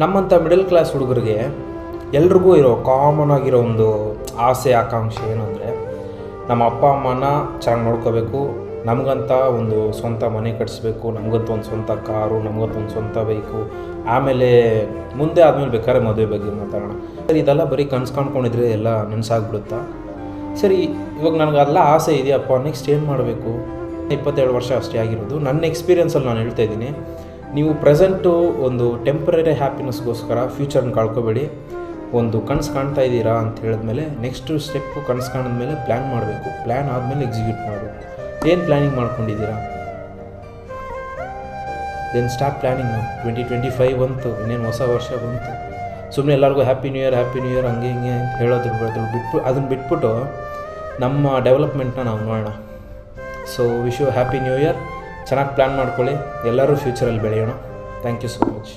ನಮ್ಮಂಥ middle class ಹುಡುಗರಿಗೆ ಎಲ್ರಿಗೂ ಇರೋ ಕಾಮನ್ ಆಗಿರೋ ಒಂದು ಆಸೆ ಆಕಾಂಕ್ಷೆ ಏನು ಅಂದರೆ ನಮ್ಮ ಅಪ್ಪ ಅಮ್ಮನ ಚೆನ್ನಾಗಿ ನೋಡ್ಕೋಬೇಕು, ನಮಗಂತ ಒಂದು ಸ್ವಂತ ಮನೆ ಕಟ್ಟಿಸ್ಬೇಕು, ನಮಗಂತ ಒಂದು ಸ್ವಂತ ಕಾರು, ನಮಗಂತ ಒಂದು ಸ್ವಂತ ಬೈಕು, ಆಮೇಲೆ ಮುಂದೆ ಆದಮೇಲೆ ಬೇಕಾದ್ರೆ ಮದುವೆ ಬಗ್ಗೆ ಮಾತಾಡೋಣ. ಸರಿ, ಇದೆಲ್ಲ ಬರೀ ಕನ್ಸು ಕಾಣ್ಕೊಂಡಿದ್ರೆ ಎಲ್ಲ ನೆನೆಸಾಗ್ಬಿಡುತ್ತಾ? ಸರಿ, ಇವಾಗ ನನಗೆಲ್ಲ ಆಸೆ ಇದೆಯಪ್ಪ, ನೆಕ್ಸ್ಟ್ ಏನು ಮಾಡಬೇಕು? 22 ವರ್ಷ ಅಷ್ಟೇ ಆಗಿರೋದು. ನನ್ನ ಎಕ್ಸ್ಪೀರಿಯೆನ್ಸಲ್ಲಿ ನಾನು ಹೇಳ್ತಾ ಇದ್ದೀನಿ, ನೀವು ಪ್ರೆಸೆಂಟು ಒಂದು ಟೆಂಪ್ರರಿ ಹ್ಯಾಪಿನೆಸ್ಗೋಸ್ಕರ ಫ್ಯೂಚರ್ನ ಕಳ್ಕೊಬೇಡಿ. ಒಂದು ಕನಸು ಕಾಣ್ತಾ ಇದ್ದೀರಾ ಅಂತ ಹೇಳಿದ್ಮೇಲೆ ನೆಕ್ಸ್ಟು ಸ್ಟೆಪ್ಪು ಕನಸು ಕಾಣಿದ್ಮೇಲೆ ಪ್ಲ್ಯಾನ್ ಮಾಡಬೇಕು. ಪ್ಲ್ಯಾನ್ ಆದಮೇಲೆ ಎಕ್ಸಿಕ್ಯೂಟ್ ಮಾಡಬೇಕು. ಏನು ಪ್ಲ್ಯಾನಿಂಗ್ ಮಾಡ್ಕೊಂಡಿದ್ದೀರಾ? Then start planning. 2025 ಬಂತು, ಇನ್ನೇನು ಹೊಸ ವರ್ಷ ಬಂತು. ಸುಮ್ಮನೆ ಎಲ್ಲರಿಗೂ ಹ್ಯಾಪಿ ನ್ಯೂ ಇಯರ್ ಹಂಗೆ ಹಿಂಗೆ ಅಂತ ಹೇಳೋದ್ರ ಅದನ್ನು ಬಿಟ್ಬಿಟ್ಟು ನಮ್ಮ ಡೆವಲಪ್ಮೆಂಟ್ನ ನಾವು ನೋಡೋಣ. So wish you happy new year. ಚೆನ್ನಾಗಿ ಪ್ಲ್ಯಾನ್ ಮಾಡ್ಕೊಳ್ಳಿ, ಎಲ್ಲರೂ ಫ್ಯೂಚರಲ್ಲಿ ಬೆಳೆಯೋಣ. Thank you so much.